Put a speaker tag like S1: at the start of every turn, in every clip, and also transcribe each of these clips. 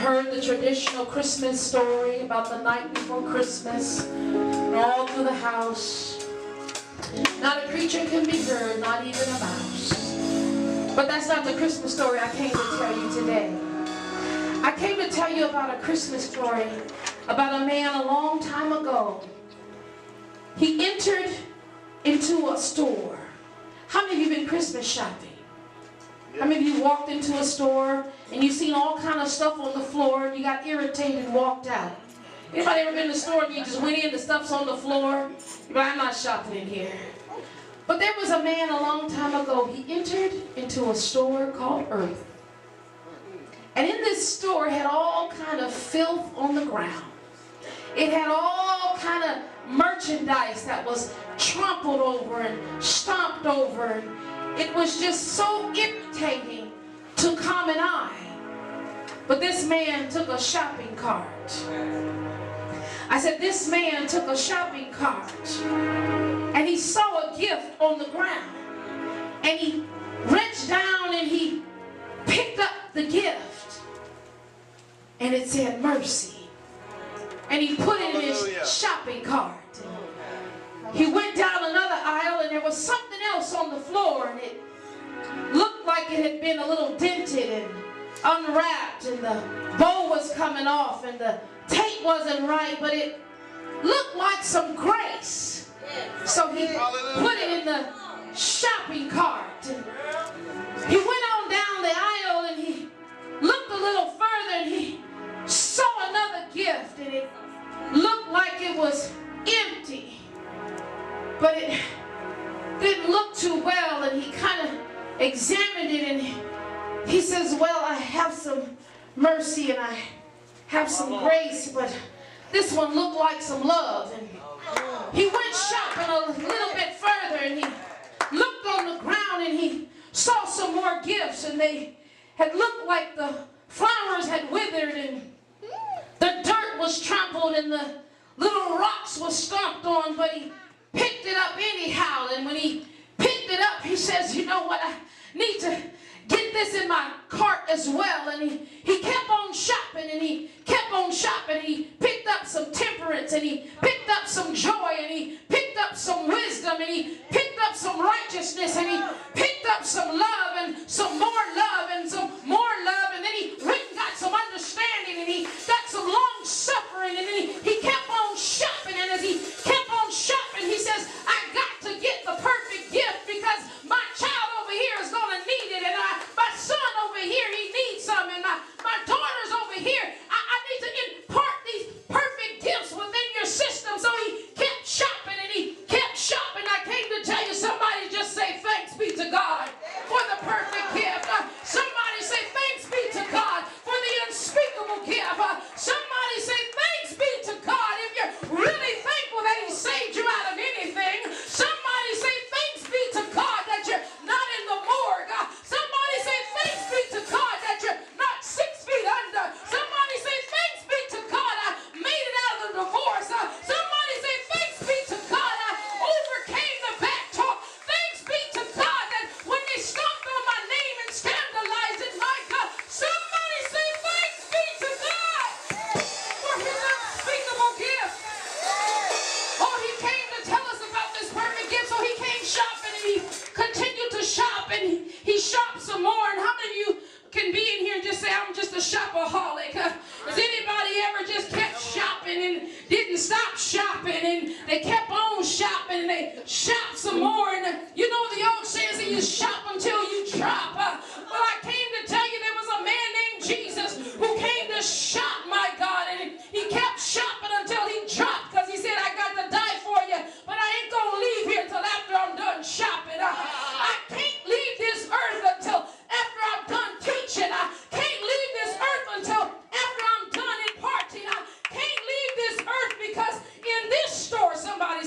S1: heard the traditional Christmas story about the night before Christmas, and all through the house. Not a creature can be heard, not even a mouse. But that's not the Christmas story I came to tell you today. I came to tell you about a Christmas story about a man a long time ago. He entered into a store. How many of you have been Christmas shopping? How many of you walked into a store and you've seen all kind of stuff on the floor and you got irritated and walked out? Anybody ever been in the store and you just went in, the stuff's on the floor? You're like, I'm not shopping in here. But there was a man a long time ago. He entered into a store called Earth. And in this store had all kind of filth on the ground. It had all kind of merchandise that was trampled over and stomped over. And it was just so irritating to common eye. But this man took a shopping cart. I said, this man took a shopping cart and he saw a gift on the ground. And he reached down and he picked up the gift. And it said mercy. And he put it in his shopping cart. He went down another aisle and there was something else on the floor, and it looked like it had been a little dented and unwrapped, and the bow was coming off and the tape wasn't right, but it looked like some grace. So he put it in the shopping cart. And he went on down the aisle and he looked a little further and he saw another gift, and it looked like it was empty, but it didn't look too well, and he kind of examined it and he says, well, I have some mercy and I have some grace, but this one looked like some love. And he went shopping a little bit further and he looked on the ground and he saw some more gifts, and they had looked like the flowers had withered and the dirt was trampled and the little rocks were stomped on, but he picked it up anyhow. And when he picked it up, he says, you know what, I need to get this in my cart as well. And he kept on shopping and he kept on shopping. He picked up some temperance and he picked up some joy and he picked up some wisdom and he picked up some righteousness and he picked up some love and some more love and some more love. And then he went and got some understanding and he got some long suffering, and then he kept on shopping. And as he kept on shopping, he says, I got to get the perfect gift because my child over here is going to need it, and my son over here, he needs some, and my daughter's over here, I need to impart these perfect gifts within your system. So he kept shopping and he kept shopping. I came to tell you, somebody just say thanks be to God for the perfect gift. Somebody say thanks be to God for the unspeakable gift. Somebody say thanks be to God if you're really thankful that he saved you out of anything. Somebody say thanks be to God that you're not in the morgue. Somebody say thanks be to God that you're not 6 feet under. Somebody say thanks be to God I made it out of the divorce. Somebody say thanks be to God I overcame the back talk. Thanks be to God that when they stomped on my name and scandalized it, my God, somebody say thanks be to God for his unspeakable gift. Oh, he came to tell us about this perfect gift, so he came shopping and he continued to shop and he shopped some more. And how many of you can be in here and just say, I'm just a shopaholic? Has anybody ever just kept shopping and didn't stop shopping, and they kept on shopping and they shopped some more? And you know the old saying that you shop until you drop. Well, I came to tell you there was a man named Jesus who came to shop, my God, and he kept shopping until he dropped, because he said, I got to die for you, but I ain't going to leave here till after I'm done shopping. I can't leave this earth until after I'm done teaching. I can't leave this earth until after I'm done imparting. I can't leave this earth because in this store, somebody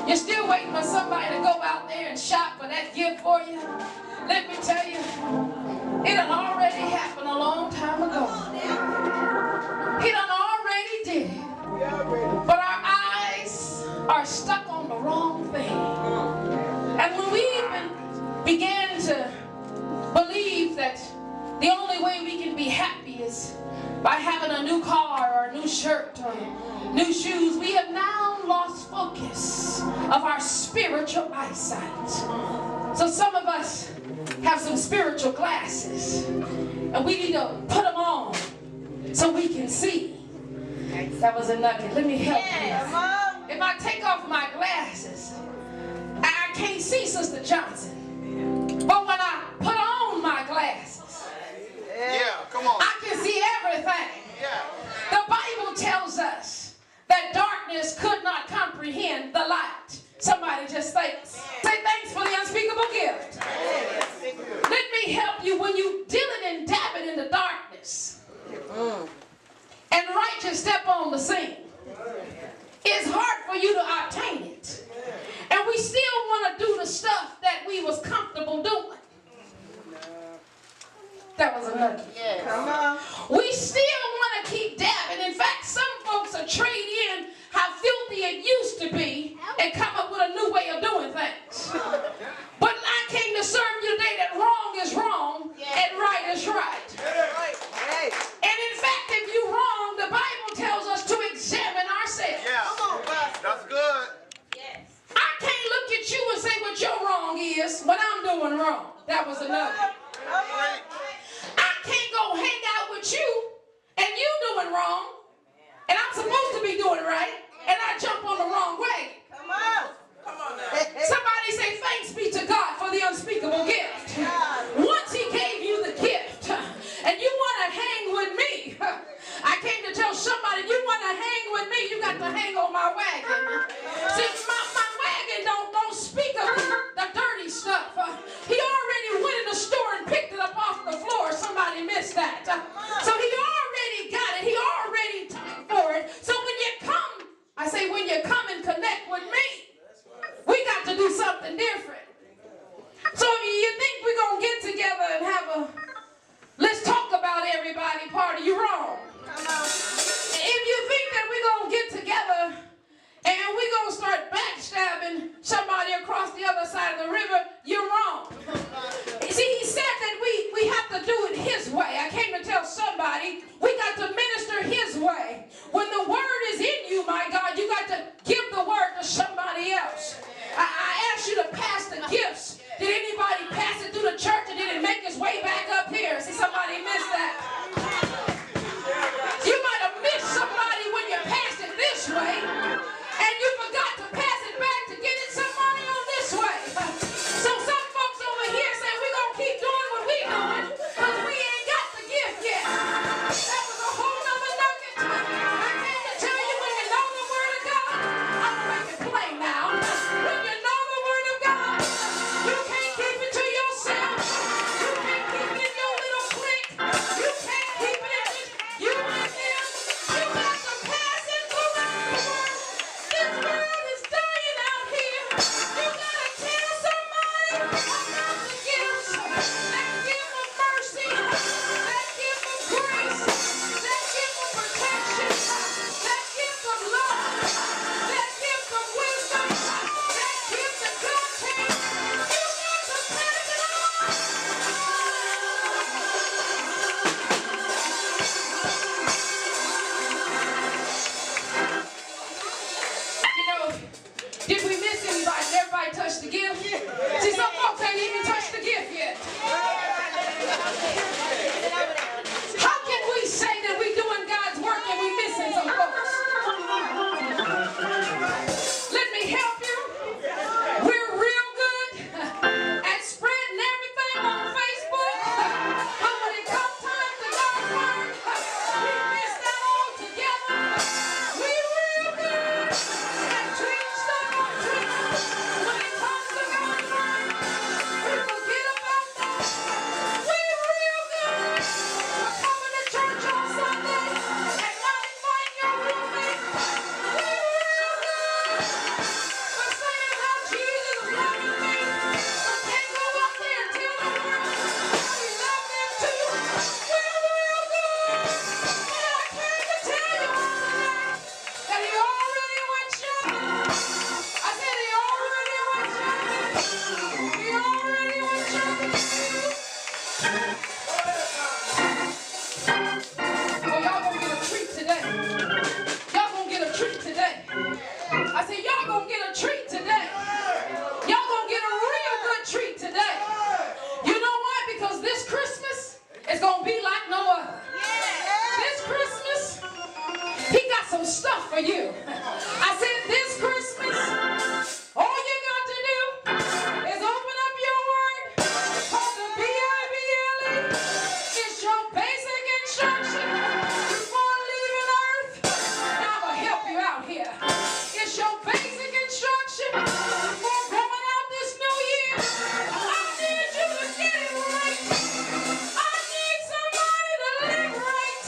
S1: You're still waiting for somebody to go out there and shop for that gift for you. Let me tell you, it done already happened a long time ago. He done already did it. But our eyes are stuck on the wrong thing. And when we even began to believe that the only way we can be happy is by having a new car or a new shirt or new shoes, we have now lost focus of our spiritual eyesight. So some of us have some spiritual glasses and we need to put them on so we can see. That was a nugget. Let me help you. If I take off my glasses, I can't see Sister Johnson. But when I put on my glasses,
S2: come on.
S1: I can see everything. The Bible tells us that darkness could not comprehend the light. Somebody just say thanks for the unspeakable gift. Let me help you. When you dealing and dabbing in the darkness and righteous step on the scene, it's hard for you to obtain it. And we still want to do the stuff that we was comfortable doing. That was another.
S3: Come on.
S1: We still want to keep dabbing. In fact, some folks are trade in how filthy it used to be and come up with a new way of doing things. But I came to serve you today that wrong is wrong and right is right. And in fact, if you're wrong, the Bible tells us to examine ourselves.
S2: That's good.
S1: I can't look at you and say what your wrong is when I'm doing wrong. That was another. I can't go hang out with you and you doing wrong and I'm supposed to be doing right and I jump on the wrong way.
S3: Come on. Come on now.
S1: Somebody say thanks be to God for the unspeakable gift. Once he gave you the gift and you want to hang with me, I came to tell somebody, you want to hang with me, you got to hang on my wagon. See, my wagon don't speak of the dirty stuff. He already went in the store and picked it up off the floor. Somebody missed that. So he already got it. He already paid for it. So when you come, I say when you come and connect with me, we got to do something different. So if you think we're going to get together and have a let's talk about everybody party, you're wrong. If you think that we're going to get together and we're going to start backstabbing somebody across the other side of the river, you're wrong. See, he said that we have to do it his way. I came to tell somebody we got to minister his way. When the word is in you, my God, you got to give the word to somebody else. I asked you to pass the gifts. Did anybody pass it through the church and did it make its way back up here? See, somebody missed that. You might have missed somebody when you passed it this way, and you forgot to pass it back to get it somebody on this way. So some folks over here say we're going to keep doing what we're doing because we ain't got the gift yet. That was a whole nother nugget. I came to tell you when you know the word of God, I'm going to make it plain now. When you know the word of God, you can't keep it to yourself. You can't keep it in your little clique. You can't keep it in you and him. You got to pass it around the world. This world is dying out here. You got to tell somebody about the gifts. That gift of mercy, that gift of grace, that gift of protection, that gift of love, that gift of wisdom, that gift that God came. You got to pass it on. You know, did we miss anybody? Everybody touch We already on church. Oh, y'all gonna get a treat today. Y'all gonna get a treat today. I said, y'all gonna get a treat today. Y'all gonna get a real good treat today. You know why? Because this Christmas is gonna be like no other. This Christmas, he got some stuff for you. I said, this Christmas, all you got to do is open up your word, called the Bible. It's your basic instruction before leaving earth. Now I'm gonna help you out here. It's your basic instruction before going out this new year. I need you to get it right. I need somebody to live right.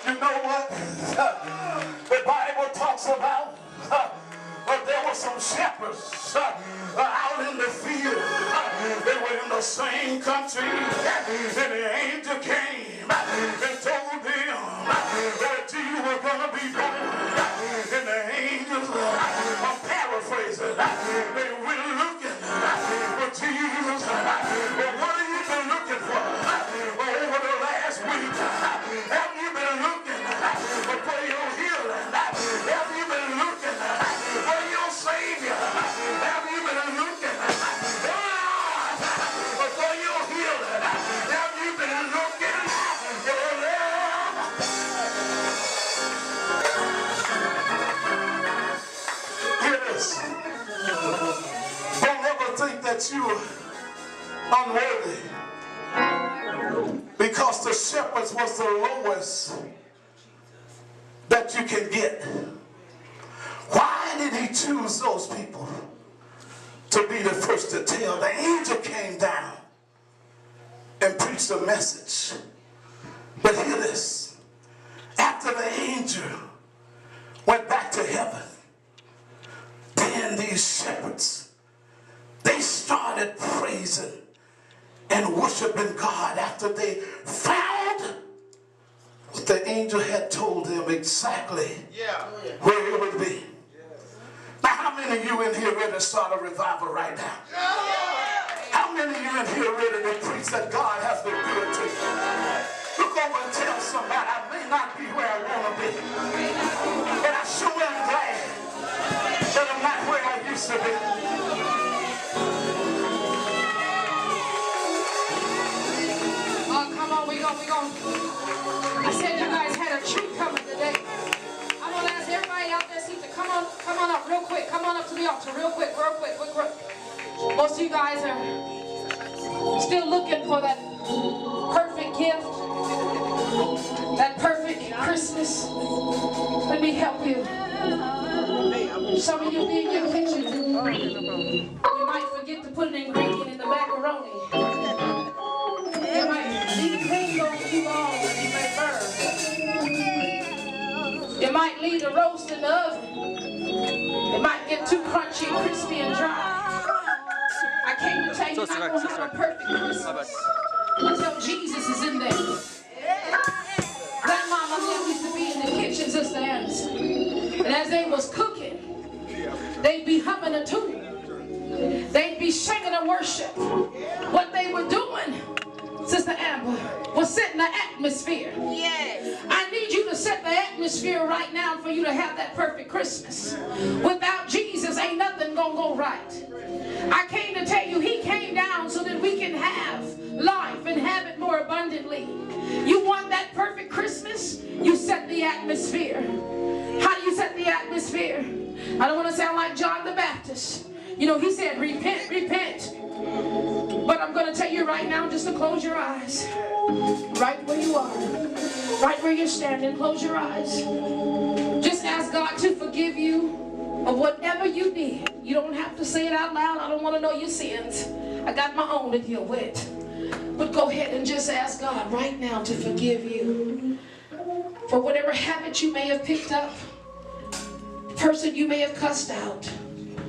S4: You know what? The Bible talks about there were some shepherds out in the field. They were in the same country. And the angel came and told them that you were going to be born. And the angels, I'm paraphrasing, they went looking for Jesus. But what have you been looking for over the last week? Have you been looking for your healing? Have you been looking for your Savior? Have you been looking for your healing? Have you been looking for love? Hear this. Don't ever think that you're unworthy, because the shepherds was the lowest that you can get. Why did he choose those people to be the first to tell? The angel came down and preached a message. But hear this. After the angel went back to heaven, then these shepherds, they started praising and worshiping God after they found what the angel had told them exactly where it would be. Now, how many of you in here ready to start a revival right now? How many of you in here ready to preach that God has been good to you? Look over and tell somebody, I may not be where I want to be, but I sure am glad that I'm not where I used to be.
S1: Oh, come on, we gon'. I said you guys had a treat coming today. I'm gonna ask everybody out there, see to come on up real quick. Come on up to the altar real quick. Most of you guys are still looking for that perfect gift, that perfect Christmas. Let me help you. Some of you be in your kitchen. You might forget to put an ingredient in the macaroni. You might leave the cream going too long and it may burn. You might leave the roast in the oven. It might get too crunchy, crispy, and dry. I came to tell you you're not going to have a perfect Christmas until Jesus is in there. Grandmama Lynn used to be in the kitchen, Sister Anderson. And as they was cooking, they'd be humming a tune. They'd be singing a worship. What they were doing, Sister Amber, was setting the atmosphere. Yes. I need you to set the atmosphere right now for you to have that perfect Christmas. Without Jesus, ain't nothing gonna go right. I came to tell you, he came down so that we can have life and have it more abundantly. You want that perfect Christmas? You set the atmosphere. How do you set the atmosphere? I don't want to sound like John the Baptist. You know, he said, repent, repent. But I'm going to tell you right now, just to close your eyes. Right where you are. Right where you're standing, close your eyes. Just ask God to forgive you of whatever you did. You don't have to say it out loud. I don't want to know your sins. I got my own to deal with. But go ahead and just ask God right now to forgive you for whatever habit you may have picked up, the person you may have cussed out,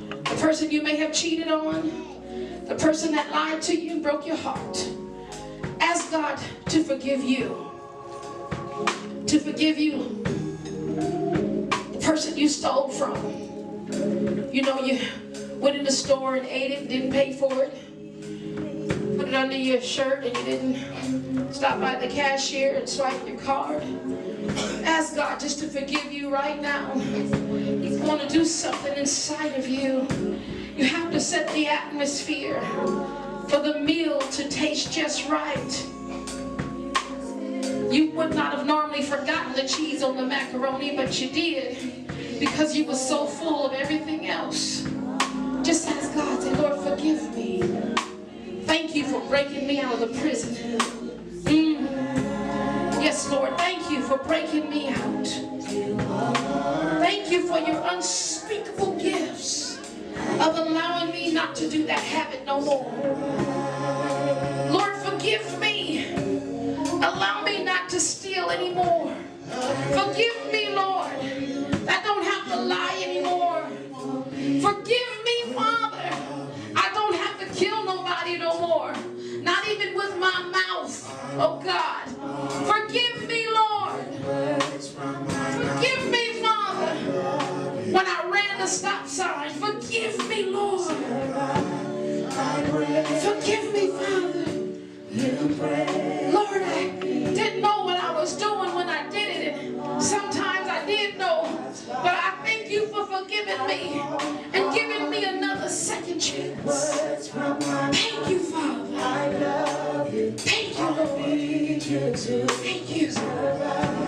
S1: the person you may have cheated on, the person that lied to you and broke your heart. Ask God to forgive you. To forgive you. The person you stole from. You know, you went in the store and ate it, didn't pay for it. Put it under your shirt and you didn't stop by the cashier and swipe your card. Ask God just to forgive you right now. He's going to do something inside of you. You have to set the atmosphere for the meal to taste just right. You would not have normally forgotten the cheese on the macaroni, but you did because you were so full of everything else. Just ask God, say, Lord, forgive me. Thank you for breaking me out of the prison. Yes, Lord, thank you for breaking me out. Thank you for your unspeakable gifts of allowing me not to do that habit no more. Lord, forgive me. Allow me not to steal anymore. Forgive me, Lord. I don't have to lie anymore. Forgive me, Father. I don't have to kill nobody no more. Not even with my mouth. Oh, God. Forgive me, Lord. Forgive me, Father. When I ran the stop sign. Forgive me, Lord. Forgive me, Father. Lord, I didn't know what I was doing when I did it. And sometimes I did know. But I thank you for forgiving me and giving me another second chance. Thank you, Father. Thank you, Lord. Thank you.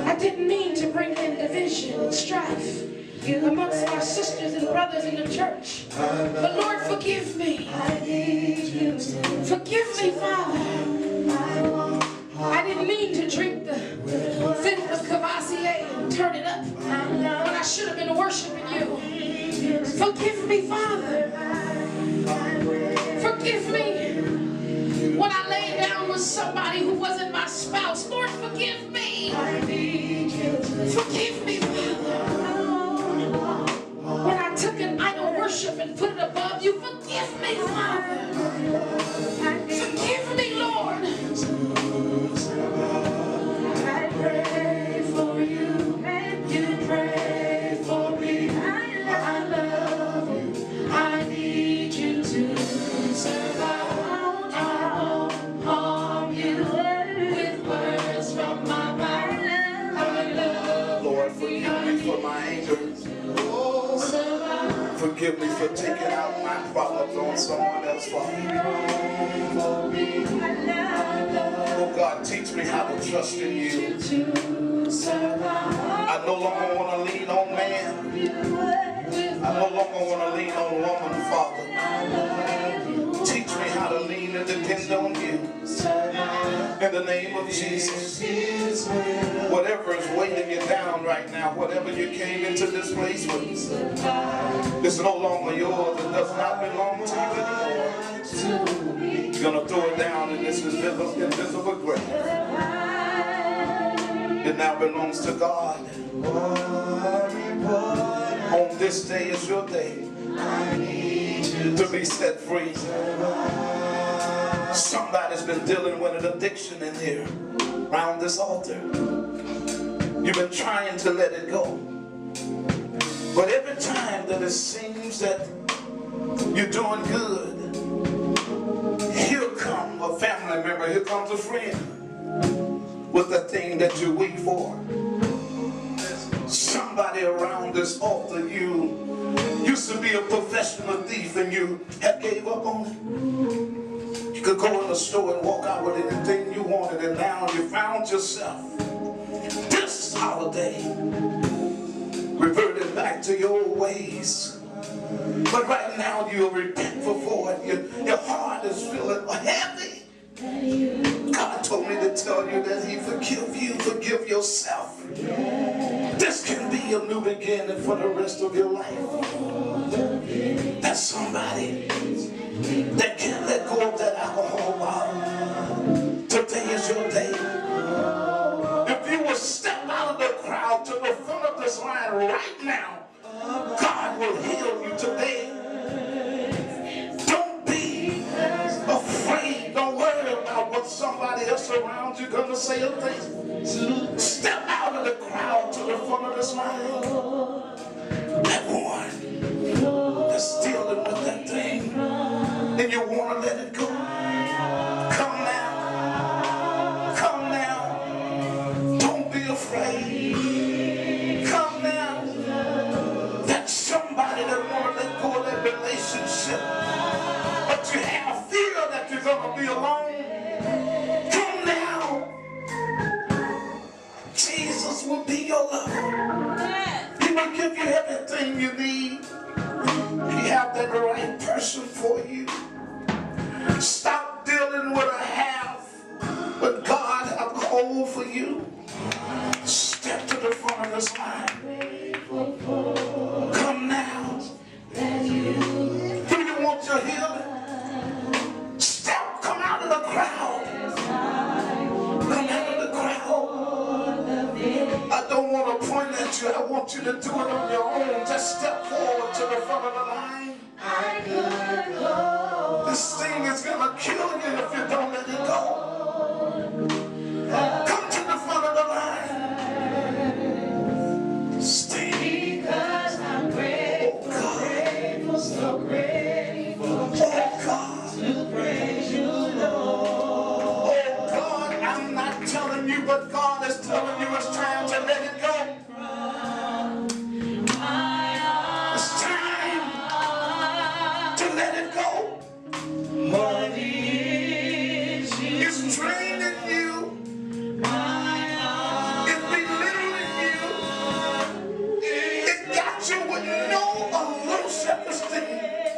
S1: I didn't mean to bring in division and strife amongst my sisters and brothers in the church. But Lord, forgive me. Forgive me, Father. I didn't mean to drink the fifth of Cavassier and turn it up when I should have been worshiping you. Forgive me, Father. Forgive me when I laid down with somebody who wasn't my spouse. Lord, forgive me. Forgive me, Father. When I took an idol worship and put it above you, forgive me, Father. Forgive me, Lord.
S4: Forgive me for taking out my problems on someone else, Father. Oh God, teach me how to trust in you. I no longer want to lean on man. I no longer want to lean on woman, Father. Teach me how to lean and depend on you. In the name of Jesus. Whatever is weighing you down right now, whatever you came into this place with, it's no longer yours. It does not belong to you anymore. You're going to throw it down in this invisible grave. It now belongs to God. On this day is your day to be set free. Somebody's been dealing with an addiction in here around this altar. You've been trying to let it go. But every time that it seems that you're doing good, here comes a family member, here comes a friend with the thing that you're weak for. Somebody around this altar, you used to be a professional thief and you had gave up on it. You could go in the store and walk out with anything you wanted, and now you found yourself this holiday reverted back to your old ways. But right now you're repentful for it. Your heart is feeling heavy. God told me to tell you that He forgive you, forgive yourself. This can be a new beginning for the rest of your life. That's somebody that can't let go of that alcohol bottle. Today is your day. If you will step out of the crowd to the front of this line right now, God will heal you today. Don't be afraid. Don't worry about what somebody else around you gonna say or think. Step out of the crowd to the front of this line. That one that's dealing with that thing, and you want to let it go. Come now. Come now. Don't be afraid. Come now. That's somebody that want to let go of that relationship, but you have fear that you're going to be alone. Come now. Jesus will be your lover. He will give you everything you need. He have that right person for you. Stop dealing with a half, but God have a whole for you. Step to the front of this line. Come now. Do you want your healing? Step, come out of the crowd. Come out of the crowd. I don't want to point at you. I want you to do it on your own. Just step forward to the front of the line. This thing is going to kill you if you don't.